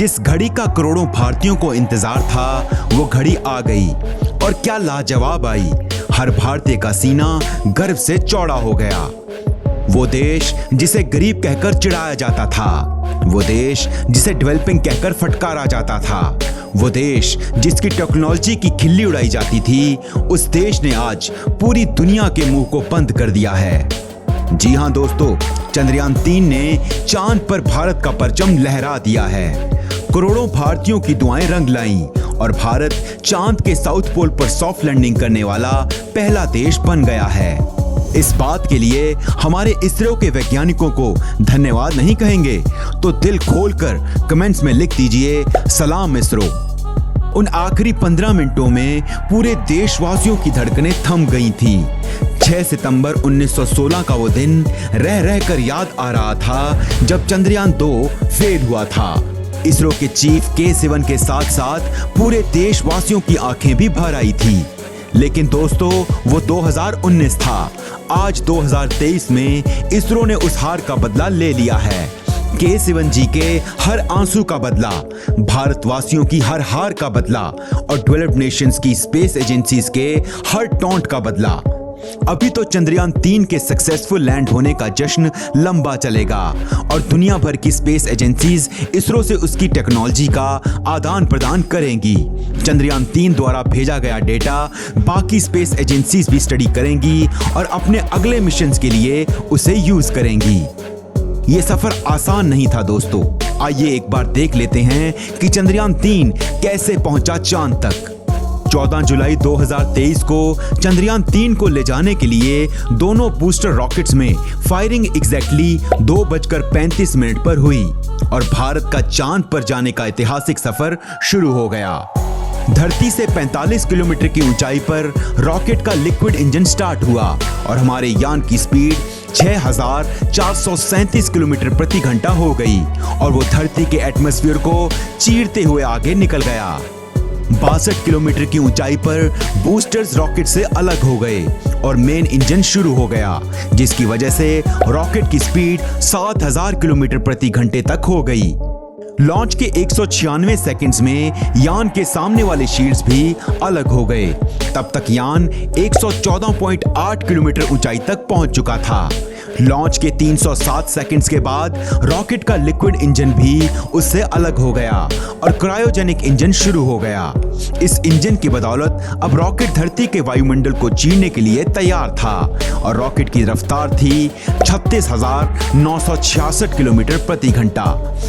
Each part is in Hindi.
जिस घड़ी का करोड़ों भारतीयों को इंतजार था वो घड़ी आ गई और क्या लाजवाब आई। हर भारतीय का सीना गर्व से चौड़ा हो गया। वो देश जिसे गरीब कहकर चिढ़ाया जाता था, वो देश जिसे डेवलपिंग कहकर फटकारा जाता था, वो देश जिसकी टेक्नोलॉजी की खिल्ली उड़ाई जाती थी, उस देश ने आज पूरी दुनिया के मुंह को बंद कर दिया है। जी हां दोस्तों, चंद्रयान 3 ने चांद पर भारत का परचम लहरा दिया है। करोड़ों भारतीयों की दुआएं रंग लाईं और भारत चांद के साउथ पोल पर सॉफ्ट लैंडिंग करने वाला पहला देश बन गया है। इस बात के लिए हमारे इसरो के वैज्ञानिकों को धन्यवाद नहीं कहेंगे तो दिल खोलकर कमेंट्स में लिख दीजिए सलाम इसरो। उन आखिरी 15 मिनटों में पूरे देशवासियों की धड़कनें थम गई थी। 6 सितंबर 1916 का वो दिन रह रहकर याद आ रहा था जब चंद्रयान 2 फेल हुआ था। इसरो के चीफ के सिवन के साथ साथ पूरे देशवासियों की आंखें भी भर आई थी। लेकिन दोस्तों, वो 2019 था। आज 2023 में इसरो ने उस हार का बदला ले लिया है। के सिवन जी के हर आंसू का बदला, भारतवासियों की हर हार का बदला और डेवलप्ड नेशंस की स्पेस एजेंसीज के हर टॉन्ट का बदला। अभी तो चंद्रयान 3 के सक्सेसफुल लैंड होने का जश्न लंबा चलेगा और दुनिया भर की स्पेस एजेंसीज इसरो से उसकी टेक्नोलॉजी का आदान प्रदान करेंगी। चंद्रयान 3 द्वारा भेजा गया डेटा बाकी स्पेस एजेंसीज भी स्टडी करेंगी और अपने अगले मिशंस के लिए उसे यूज करेंगी। ये सफर आसान नहीं था दोस्तों। आइए एक बार देख लेते हैं कि चंद्रयान 3 कैसे पहुंचा चांद तक। 14 जुलाई 2023 को चंद्रयान 3 को ले जाने के लिए दोनों बूस्टर रॉकेट्स में फायरिंग एग्जैक्टली 2:35 पर हुई और भारत का चांद पर जाने का ऐतिहासिक सफर शुरू हो गया। धरती से 45 किलोमीटर की ऊंचाई पर रॉकेट का लिक्विड इंजन स्टार्ट हुआ और हमारे यान की स्पीड 6437 किलोमीटर प्रति घंटा हो गई और वो धरती के एटमॉस्फेयर को चीरते हुए आगे निकल गया। 62 किलोमीटर की ऊंचाई पर बूस्टर्स रॉकेट से अलग हो गए और मेन इंजन शुरू हो गया, जिसकी वजह से रॉकेट की स्पीड 7000 किलोमीटर प्रति घंटे तक हो गई। लॉन्च के 196 सेकंड्स में यान के सामने वाले शील्ड्स भी अलग हो गए। तब तक यान 114.8 किलोमीटर ऊंचाई तक पहुंच चुका था। लॉन्च के 307 सेकंड्स के बाद रॉकेट का लिक्विड इंजन भी उससे अलग हो गया और क्रायोजेनिक इंजन शुरू हो गया। इस इंजन की बदौलत अब रॉकेट धरती के वायुमंडल को चीरने के लिए तैयार था और रॉकेट की रफ्तार थी 36,966 किलोमीटर प्रति घंटा।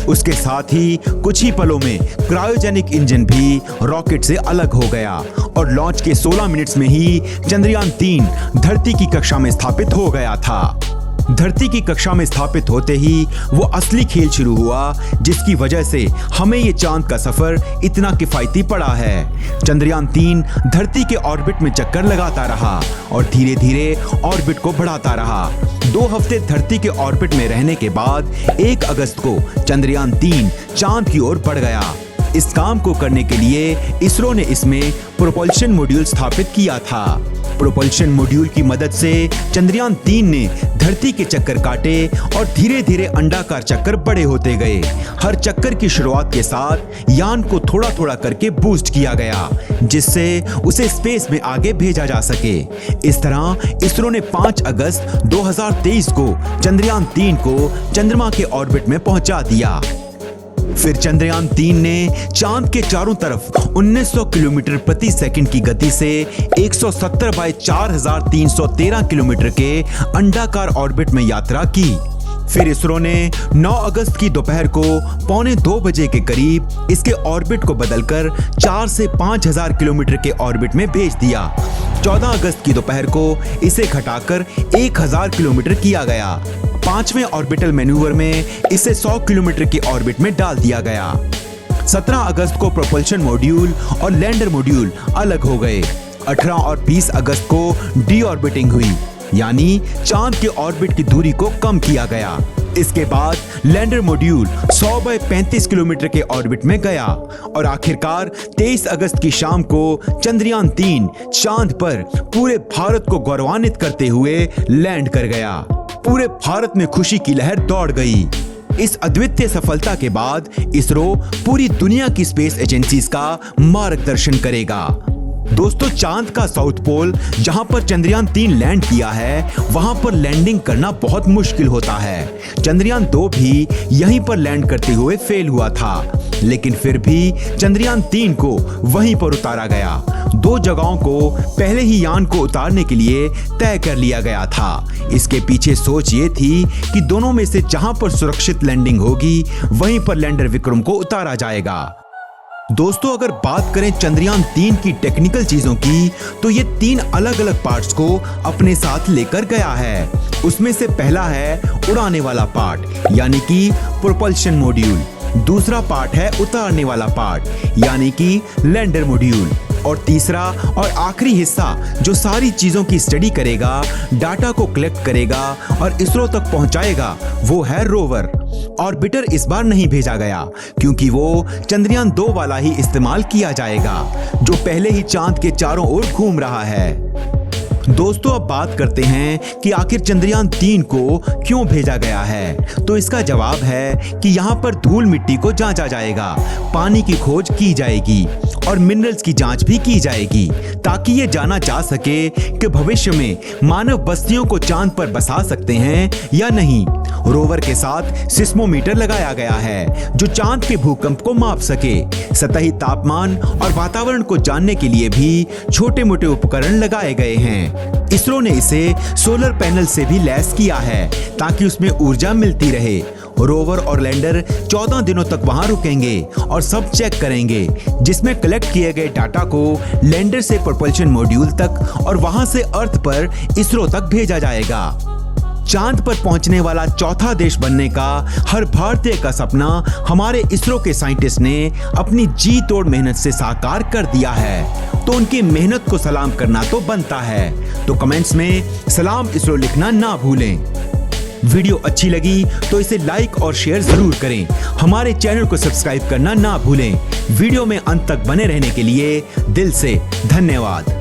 उसके साथ ही कुछ ही पलों में क्रायोजेनिक इंजन भी रॉकेट से अलग हो गया और लॉन्च के 16 मिनट्स में ही चंद्रयान 3 धरती की कक्षा में स्थापित हो गया था। धरती की कक्षा में स्थापित होते ही वो असली खेल शुरू हुआ, जिसकी वजह से हमें ये चांद का सफर इतना किफायती पड़ा है। चंद्रयान 3 धरती के ऑर्बिट में चक्कर लगाता रहा और धीरे धीरे ऑर्बिट को बढ़ाता रहा। 2 हफ्ते धरती के ऑर्बिट में रहने के बाद 1 अगस्त को चंद्रयान 3 चांद की ओर बढ़ गया। इस काम को करने के लिए इसरो ने इसमें प्रोपल्शन मॉड्यूल स्थापित किया था। प्रोपल्शन मॉड्यूल की मदद से चंद्रयान 3 ने धरती के चक्कर काटे और धीरे धीरे अंडाकार चक्कर बड़े होते गए। हर चक्कर की शुरुआत के साथ यान को थोड़ा थोड़ा करके बूस्ट किया गया, जिससे उसे स्पेस में आगे भेजा जा सके। इस तरह इसरो ने 5 अगस्त 2023 को चंद्रयान 3 को चंद्रमा के ऑर्बिट में पहुंचा दिया। फिर चंद्रयान 3 ने चांद के चारों तरफ 1900 किलोमीटर प्रति सेकंड की गति से 170/4313 किलोमीटर के अंडाकार ऑर्बिट में यात्रा की। फिर इसरो ने 9 अगस्त की दोपहर को 1:45 बजे के करीब इसके ऑर्बिट को बदलकर 4 से 5000 किलोमीटर के ऑर्बिट में भेज दिया। 14 अगस्त की दोपहर को इसे घटाकर 1000 किलोमीटर किया गया। 5वें ऑर्बिटल मैन्यूवर में इसे 100 किलोमीटर के ऑर्बिट में डाल दिया गया। 17 अगस्त को प्रोपल्शन मॉड्यूल और लैंडर मॉड्यूल अलग हो गए। 18 और 20 अगस्त को डी ऑर्बिटिंग हुई, यानी चांद के ऑर्बिट की दूरी को कम किया गया। इसके बाद लैंडर मॉड्यूल 100/35 किलोमीटर के ऑर्बिट में गया और आखिरकार 23 अगस्त की शाम को चंद्रयान 3 चांद पर पूरे भारत को गौरवान्वित करते हुए लैंड कर गया। पूरे भारत में खुशी की लहर दौड़ गई। इस अद्वितीय सफलता के बाद इसरो पूरी दुनिया की स्पेस एजेंसीज का मार्गदर्शन करेगा। दोस्तों, चांद का साउथ पोल जहां पर चंद्रयान 3 लैंड किया है, वहां पर लैंडिंग करना बहुत मुश्किल होता है। चंद्रयान 2 भी यहीं पर लैंड करते हुए फेल हुआ था, लेकिन फिर भी चंद्रयान 3 को वहीं पर उतारा गया। 2 जगहों को पहले ही यान को उतारने के लिए तय कर लिया गया था। इसके पीछे सोच ये थी कि दोनों में से जहां पर सुरक्षित लैंडिंग होगी, वहीं पर लैंडर विक्रम को उतारा जाएगा। दोस्तों, अगर बात करें चंद्रयान 3 की टेक्निकल चीजों की, तो ये 3 अलग अलग पार्ट्स को अपने साथ लेकर गया है। उसमें से पहला है उड़ाने वाला पार्ट, यानी कि प्रोपल्शन मॉड्यूल। दूसरा पार्ट है उतारने वाला पार्ट, यानी कि लैंडर मॉड्यूल। और तीसरा और आखिरी हिस्सा जो सारी चीजों की स्टडी करेगा, डाटा को कलेक्ट करेगा और इसरो तक पहुंचाएगा, वो है रोवर। ऑर्बिटर इस बार नहीं भेजा गया, क्योंकि वो चंद्रयान 2 वाला ही इस्तेमाल किया जाएगा, जो पहले ही चांद के चारों ओर घूम रहा है। दोस्तों, अब बात करते हैं कि आखिर चंद्रयान 3 को क्यों भेजा गया है। तो इसका जवाब है कि यहाँ पर धूल मिट्टी को जांचा जाएगा, पानी की खोज की जाएगी और मिनरल्स की जांच भी की जाएगी, ताकि ये जाना जा सके कि भविष्य में मानव बस्तियों को चांद पर बसा सकते हैं या नहीं। रोवर के साथ सिस्मोमीटर लगाया गया है, जो चांद के भूकंप को माप सके। सतही तापमान और वातावरण को जानने के लिए भी छोटे मोटे उपकरण लगाए गए हैं। इसरो ने इसे सोलर पैनल से भी लैस किया है, ताकि उसमें ऊर्जा मिलती रहे। रोवर और लैंडर 14 दिनों तक वहां रुकेंगे और सब चेक करेंगे, जिसमें कलेक्ट किए गए डाटा को लैंडर से प्रोपल्शन मॉड्यूल तक और वहां से अर्थ पर इसरो तक भेजा जाएगा। चांद पर पहुंचने वाला चौथा देश बनने का हर भारतीय का सपना हमारे इसरो के साइंटिस्ट ने अपनी जी तोड़ मेहनत से साकार कर दिया है। तो उनकी मेहनत को सलाम करना तो बनता है। तो कमेंट्स में सलाम इसरो लिखना ना भूलें। वीडियो अच्छी लगी तो इसे लाइक और शेयर जरूर करें। हमारे चैनल को सब्सक्राइब करना ना भूलें। वीडियो में अंत तक बने रहने के लिए दिल से धन्यवाद।